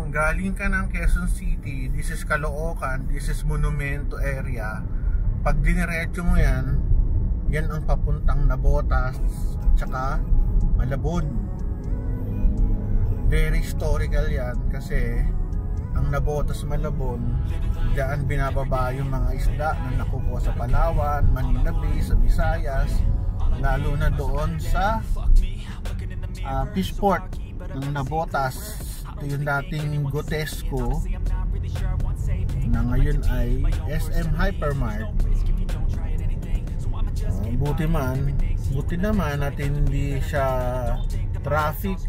kung galing ka ng Quezon City, this is Caloocan, this is Monumento area. Pag diniretso mo yan, yan ang papuntang Navotas tsaka Malabon. Very historical yan kasi ang Navotas Malabon, diyan binababa yung mga isda na nakukuha sa Palawan, Manila Bay, sa Visayas, lalo na doon sa Fishport ng Navotas. Ito yung dating Gotesco na ngayon ay SM Hypermart. Buti naman natin hindi siya traffic.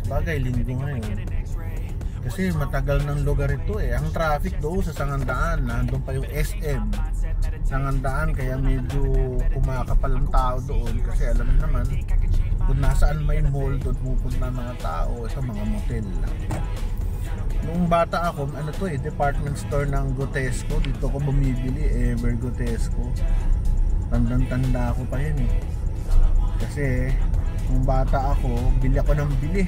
Bagay, linggo ngayon kasi matagal ng lugar ito eh. Ang traffic doon sa Sangandaan, nandun pa yung SM Sangandaan, kaya medyo kumakapal ang tao doon kasi alam naman kung nasaan may mall, doon pupunta mga tao sa mga motel. Noong bata ako, ano to eh, department store ng Gotesco. Dito ko bumibili, Ever Gotesco. Tandang-tanda ako pa yun eh. Kasi nung bata ako, bili ako ng bili.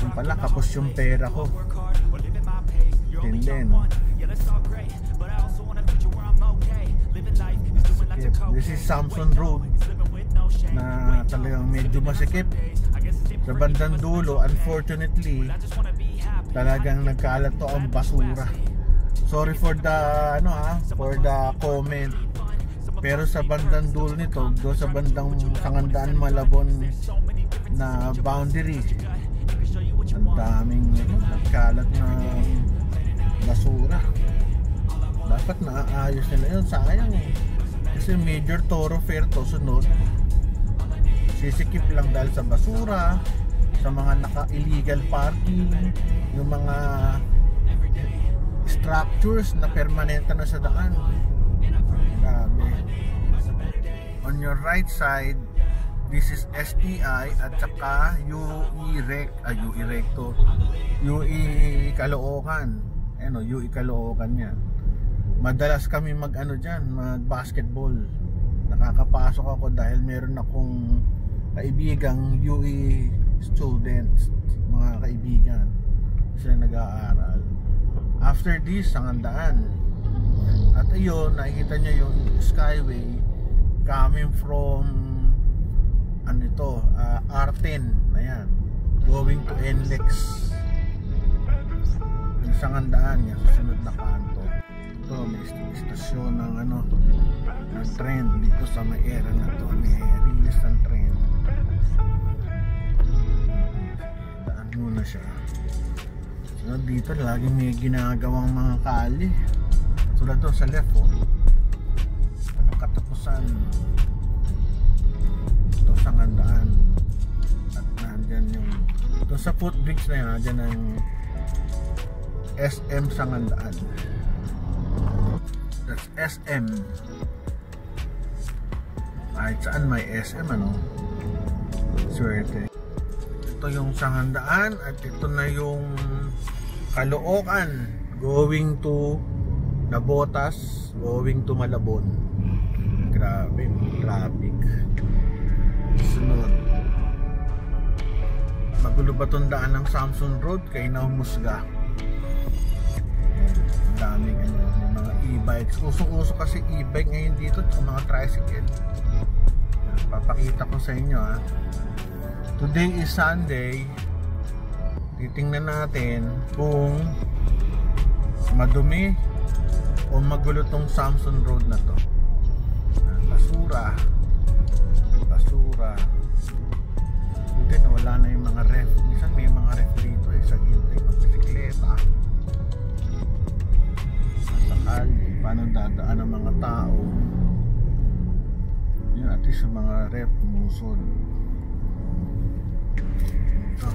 Yung pala, kapos yung pera ko. And then, this is Samson Road na talagang medyo masikip. Sa bandang dulo, unfortunately, talagang nagkalat to ang basura. Sorry for the for the comment. Pero sa bandang dulo nito, doon sa bandang Sangandaan Malabon na boundary, ang daming nagkalat na basura. Dapat naaayos nila yun. Sayang eh. Kasi major thoroughfare to, sunod sisikip lang dahil sa basura, sa mga naka-illegal parking, yung mga structures na permanente na sa daan. Grabe. On your right side, this is STI at saka UE Recto, UE Caloocan. Ano, UE Caloocan yan. Madalas kami mag basketball. Nakakapasok ako dahil meron akong kaibigang UE students, mga kaibigan sila nag-aaral. After this, Sangandaan. At ayun, nakikita nyo yung skyway coming from R10 na yan, going to NLEX. Yung Sangandaan yan, susunod na kanto. Ito, may istasyon ng ng trend dito sa may era na to. May release ng trend. Daan muna siya. So dito lagi may ginagawang mga kali. Tulad doon sa left anong katapusan. Ito Sangandaan. At nandyan yung ito sa footbridge na yan, nandyan na yung SM Sangandaan. That's SM. Kahit saan may SM, swerte. Ito yung Sangandaan at ito na yung Caloocan going to Navotas, going to Malabon. Grabe, traffic. Sunod, magulo ba itong daan ng Samson Road kay Naumusga? Daming mga e-bikes. Usong-uso kasi e-bike ngayon dito at mga tricycle. Papakita ko sa inyo Today is Sunday. Titingnan natin kung madumi o magulo tong Samson Road na to. Basura. Buti na wala na yung mga ref. Minsan may mga ref dito sa gilid ng bisikleta. Sa kalye, paano dadaan ang mga tao. Yun, at least yung mga ref musod. Ito.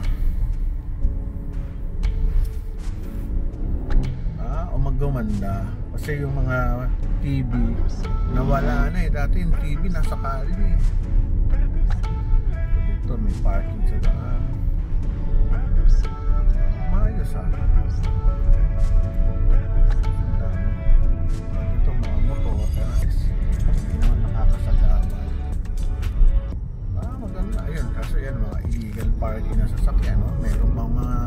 Umagumanda kasi yung mga TV nawala na dati yung TV nasa kalye. Dito may parking sa daan. Maayos dito mga motor hindi naman nakakasagama. Maganda ayun, kaso yan mga illegal parking na sasakyan, meron bang mga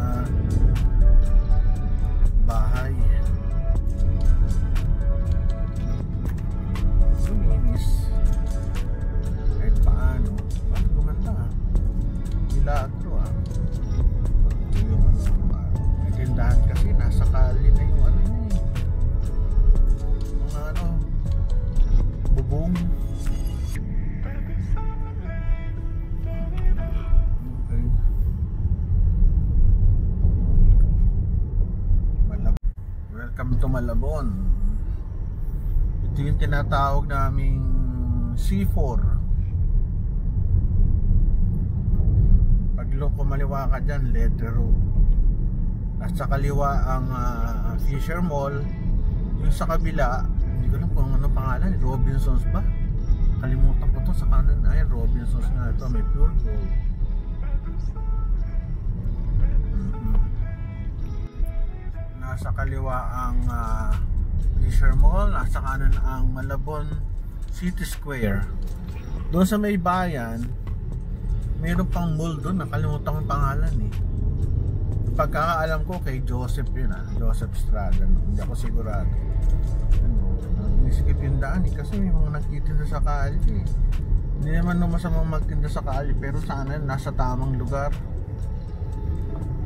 nasa kali na yung ano niya eh. Mga ano, bubong. Okay. Welcome to Malabon. Ito yung tinatawag naming C4. Pag kumaliwa ka dyan, letter road. At sa kaliwa ang Fisher Mall. Yung sa kabila, hindi ko alam kung ano pangalan, Robinsons ba? Kalimutan ko to sa kanan. Ay, Robinsons nga ito, may pure gold. Nasa kaliwa ang Fisher Mall, nasa kanan ang Malabon City Square. Doon sa may bayan, mayroon pang mall doon, nakalimutan ko yung pangalan eh. Pagkakaalam ko kay Joseph yun Joseph Estrada, no? Hindi ako sigurado. Nisikip yung daan eh, kasi may mga nagtitinda sa kali eh. Hindi naman masamang magtinda sa kali, pero sana nasa tamang lugar.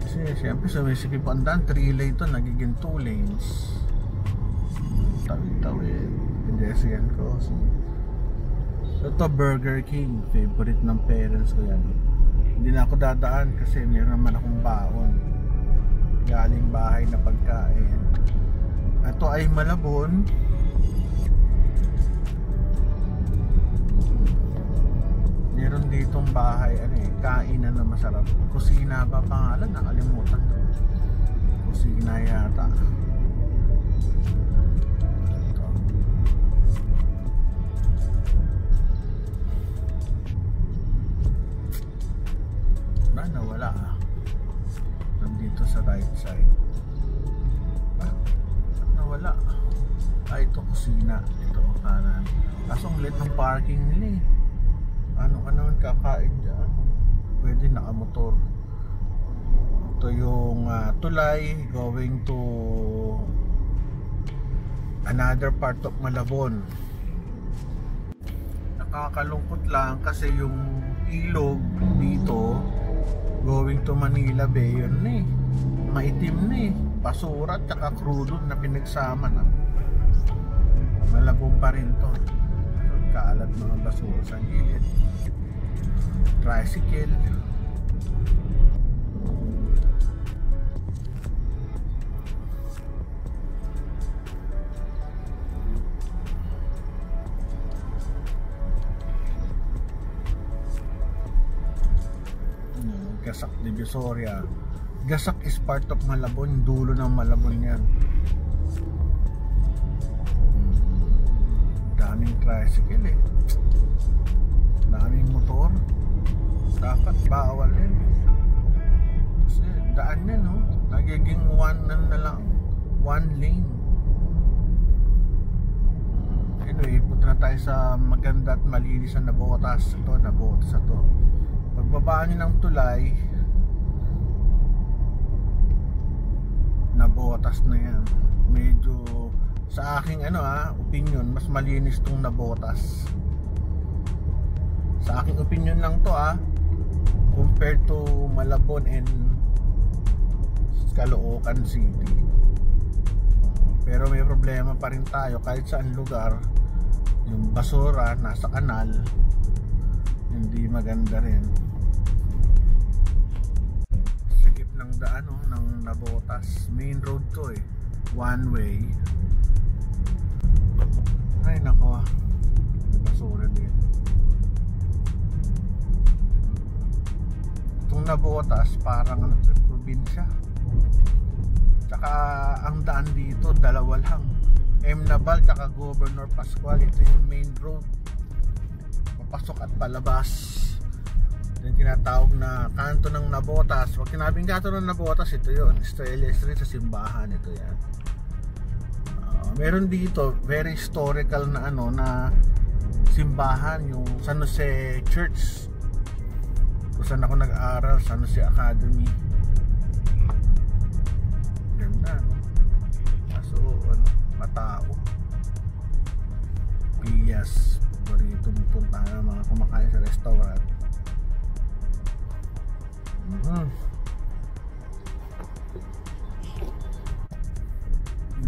Kasi siyempre sumisikip ang daan, 3 lane to, nagiging 2 lanes. Tawid-tawid, pedestrian crossing. Ito Burger King, favorite ng parents ko yan. Hindi na ako dadaan kasi meron naman akong baon galing bahay na pagkain. Ito ay Malabon. Meron ditong bahay, ano eh, kainan na masarap. Kusina ba pangalan? Nakalimutan ko. Kusina yata. Ito. Nawala nandito sa right side. Nawala. Ito kusina, ito kanan. Kaso ang lit ng parking nila eh. Ano ka naman kakain dyan? Pwede nakamotor. Ito yung tulay going to another part of Malabon. Nakakalungkot lang kasi yung ilog dito going to Manila Bay, yun eh, maitim na eh, basura at saka crudo na pinagsama na. Malabon pa rin to. Kaalat mga basura sa gilid. Tricycle. Gasak Divisoria. Gasak is part of Malabon, dulo ng Malabon yan. Daming tricycle eh. Daming motor. Dapat bawal yan. Kasi daan yan no. Nagiging one na lang. One lane. Anyway, punta na tayo sa maganda at malinis na Nabotas. Ito, Nabotas ito. Pagbabaan nyo ng tulay, Nabotas na yan. Medyo sa aking opinion, mas malinis tong Nabotas. Sa aking opinion lang to compared to Malabon and Caloocan City. Pero may problema pa rin tayo kahit saan lugar. Yung basura nasa kanal, hindi maganda rin. Sikip ng daan ng Nabotas. Main road to eh, one way. Ay nako, may basura din. Itong Nabotas parang probinsya. Tsaka ang daan dito dalawa lang, M. Nabal tsaka Governor Pascual. Ito yung main road papasok at palabas. Yung tinatawag na kanto ng Nabotas. Pag sinabing kanto ng Nabotas, ito yun, Estrella Street sa simbahan. Ito yan. Meron dito very historical na na simbahan, yung San Jose Church kung saan ako nag-aaral, San Jose Academy. Ganda no? Kaso matao. Pias, paboritong puntahan ng mga kumakain sa restaurant.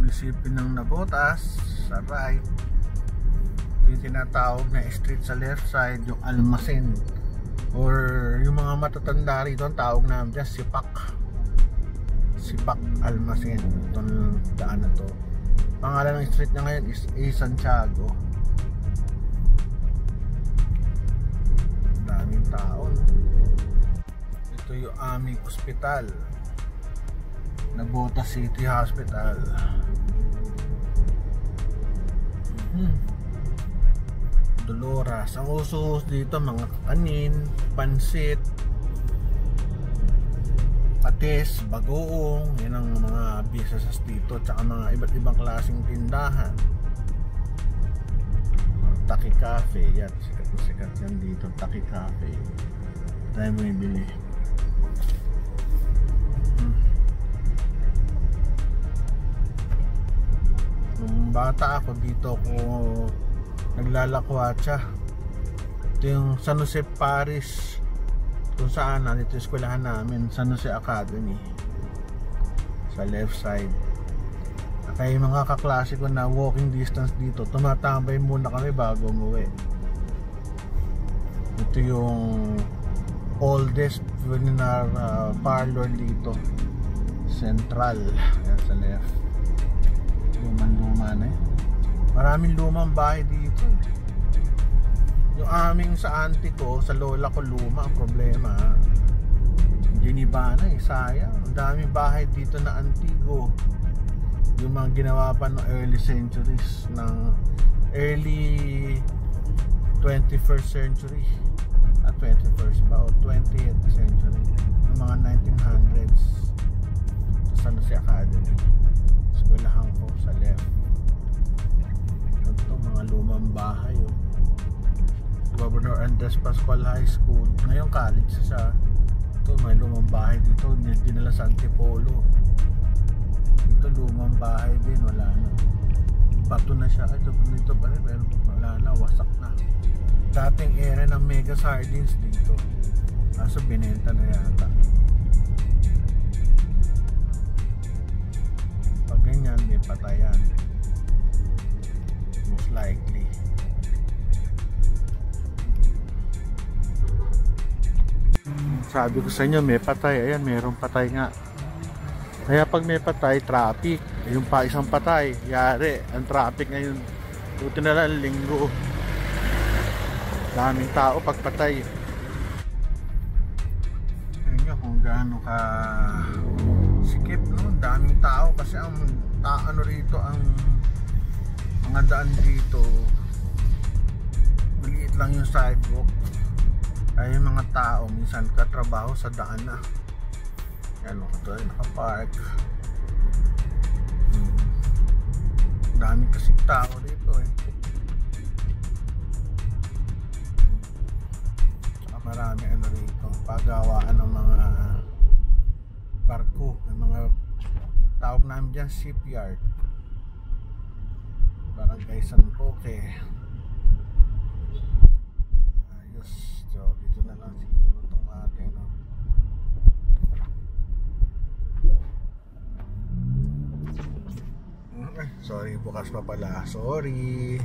munisipyo ng Navotas sa right. Yung tinatawag na street sa left side, yung Almacen, or yung mga matatanda rito ang tawag namin dyan Sipak Almacen. Itong daan na to, pangalan ng street na ngayon is A. Santiago. Daming tao, no? Ito yung aming ospital, Navotas City Hospital. Dolores. Ang uso dito mga kanin, pansit, patis, bagoong. Yan ang mga businesses dito, tsaka mga iba't ibang klaseng tindahan. Taki Cafe, yan, sikat yan dito, Taki Cafe. Tayo mo ibili. Nung bata ako dito ako naglalakwatsa. Ito yung San Jose Parish, kung saan nandito yung eskwelahan namin, San Jose Academy, sa left side. Kaya yung mga kaklase ko na walking distance dito, tumatambay muna kami bago umuwi. Ito yung oldest funeral parlor dito, Central, yan sa left. Luma na eh. Maraming lumang bahay dito. Yung aming sa auntie ko, sa lola ko luma. Ang problema, giniba na eh, sayang. Ang daming bahay dito na antigo, yung mga ginawa pa ng early centuries, ng early 21st century at 21st ba o 20th century, yung mga 1900s. Sa San Jose Academy, eskwelahan ko sa left. Ito mga lumang bahay, oh. Governor Andres Pascual High School, ngayon college siya. Ito may lumang bahay dito, dinala sa Antipolo. Ito lumang bahay din, wala na, bato na siya. Ito dito pa rin, pero wala na, wasak na. Dating area ng Mega Sardines dito, kaso binenta na yata. Pag ganyan may patayan, most likely. Sabi ko sa inyo may patay, ayan merong patay nga. Kaya pag may patay, traffic. Yung pa isang patay, yari ang traffic ngayon. Buti na lang linggo, daming tao pag patay. Ayun nga kung gaano ka sikip, no? Daming tao kasi ang ano rito, ang mga daan dito maliit lang yung sidewalk. Ay yung mga tao minsan katrabaho sa daan na. Yan o, ito ay nakapark. Dami kasi tao dito eh. Saka marami ano rito, paggawaan ng mga barko, ng mga tawag namin dyan shipyard. Barangay San Roque. Ayos. So dito na lang siguro itong atin, no? Sorry, bukas pa pala. Sorry.